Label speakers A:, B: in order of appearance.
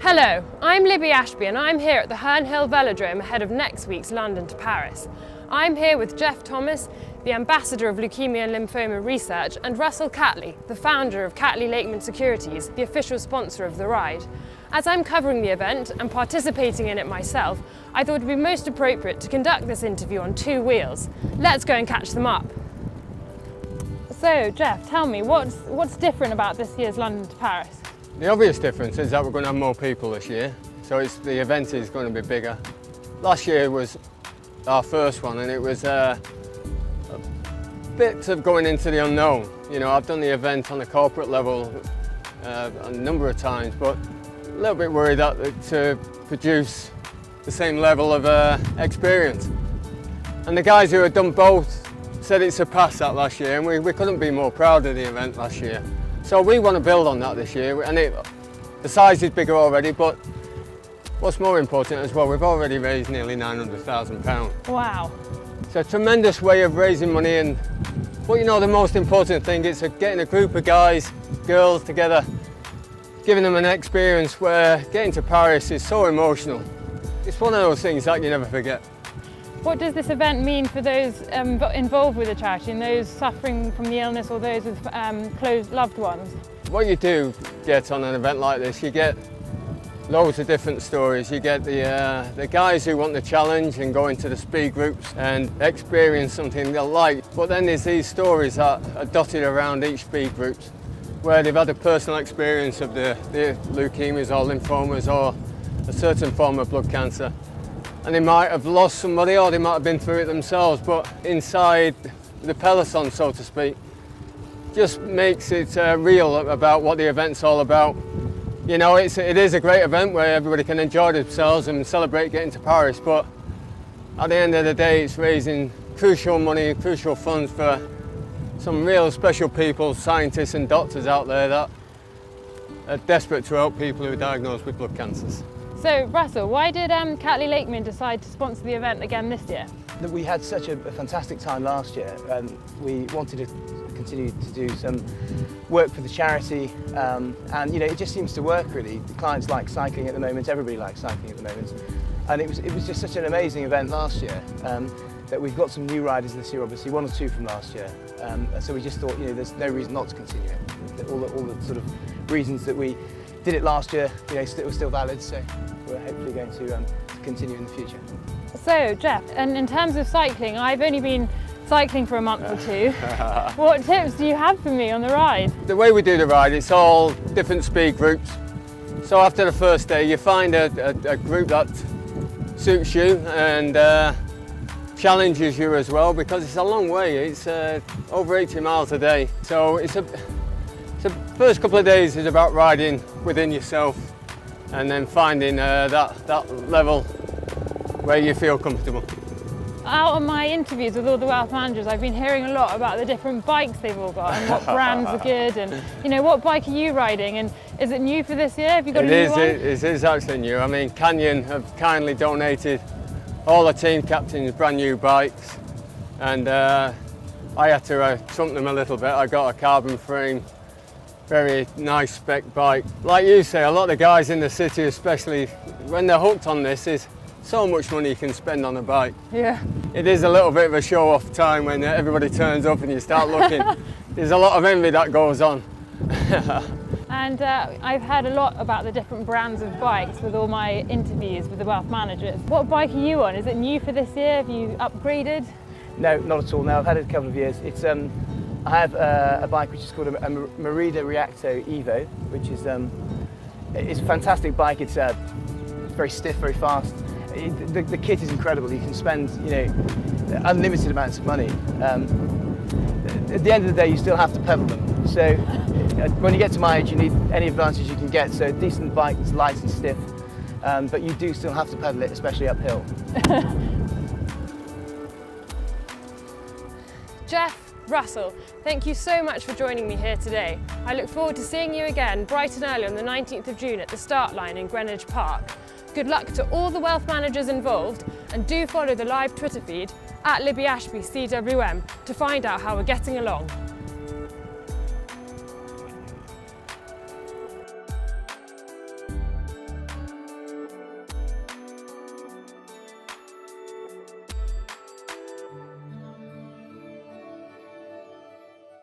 A: Hello, I'm Libby Ashby and I'm here at the Herne Hill Velodrome ahead of next week's London to Paris. I'm here with Geoff Thomas, the Ambassador of Leukaemia and Lymphoma Research, and Russell Catley, the founder of Catley Lakeman Securities, the official sponsor of the ride. As I'm covering the event and participating in it myself, I thought it would be most appropriate to conduct this interview on two wheels. Let's go and catch them up. So, Geoff, tell me, what's different about this year's London to Paris?
B: The obvious difference is that we're going to have more people this year, so the event is going to be bigger. Last year was our first one and it was a bit of going into the unknown. You know, I've done the event on a corporate level a number of times, but a little bit worried that to produce the same level of experience. And the guys who had done both said it surpassed that last year, and we couldn't be more proud of the event last year. So we want to build on that this year, and the size is bigger already, but what's more important as well, we've already raised nearly £900,000.
A: Wow.
B: It's a tremendous way of raising money, but you know, the most important thing is getting a group of guys, girls together, giving them an experience where getting to Paris is so emotional. It's one of those things that you never forget.
A: What does this event mean for those involved with the charity and those suffering from the illness or those with close loved ones?
B: What you do get on an event like this, you get loads of different stories. You get the guys who want the challenge and go into the speed groups and experience something they like. But then there's these stories that are dotted around each speed group where they've had a personal experience of the leukemias or lymphomas or a certain form of blood cancer. And they might have lost somebody or they might have been through it themselves, but inside the peloton, so to speak, just makes it real about what the event's all about. You know, it is a great event where everybody can enjoy themselves and celebrate getting to Paris, but at the end of the day, it's raising crucial money, crucial funds for some real special people, scientists and doctors out there that are desperate to help people who are diagnosed with blood cancers.
A: So, Russell, why did Catley Lakeman decide to sponsor the event again this year?
C: We had such a fantastic time last year. We wanted to continue to do some work for the charity, and you know, it just seems to work really. The clients like cycling at the moment, everybody likes cycling at the moment, and it was just such an amazing event last year that we've got some new riders this year, obviously one or two from last year, so we just thought, you know, there's no reason not to continue it. All the sort of reasons that we did it last year, you know, were still valid, so we're hopefully going to continue in the future.
A: So, Geoff, and in terms of cycling, I've only been cycling for a month or two. What tips do you have for me on the ride? The
B: way we do the ride, it's all different speed groups. So after the first day, you find a group that suits you and challenges you as well, because it's a long way. It's over 80 miles a day. So the first couple of days is about riding within yourself and then finding that level where you feel comfortable.
A: Out on my interviews with all the wealth managers, I've been hearing a lot about the different bikes they've all got and what brands are good, and you know, what bike are you riding, and is it new for this year? Have you got a new one?
B: It is actually new. I mean, Canyon have kindly donated all the team captains brand new bikes, and I had to trump them a little bit. I got a carbon frame, very nice spec bike. Like you say, a lot of the guys in the city, especially when they're hooked on this, is so much money you can spend on a bike. Yeah. It is a little bit of a show-off time when everybody turns up and you start looking. There's a lot of envy that goes on.
A: And I've heard a lot about the different brands of bikes with all my interviews with the wealth managers. What bike are you on? Is it new for this year? Have you upgraded?
C: No, not at all. No, I've had it a couple of years. It's I have a bike which is called a Merida Reacto Evo, which is it's a fantastic bike. It's very stiff, very fast. The kit is incredible. You can spend, you know, unlimited amounts of money. At the end of the day, you still have to pedal them. So when you get to my age, you need any advantage you can get. So a decent bike that's light and stiff, but you do still have to pedal it, especially uphill.
A: Geoff, Russell, thank you so much for joining me here today. I look forward to seeing you again bright and early on the 19th of June at the start line in Greenwich Park. Good luck to all the wealth managers involved, and do follow the live Twitter feed @Libby Ashby CWM to find out how we're getting along.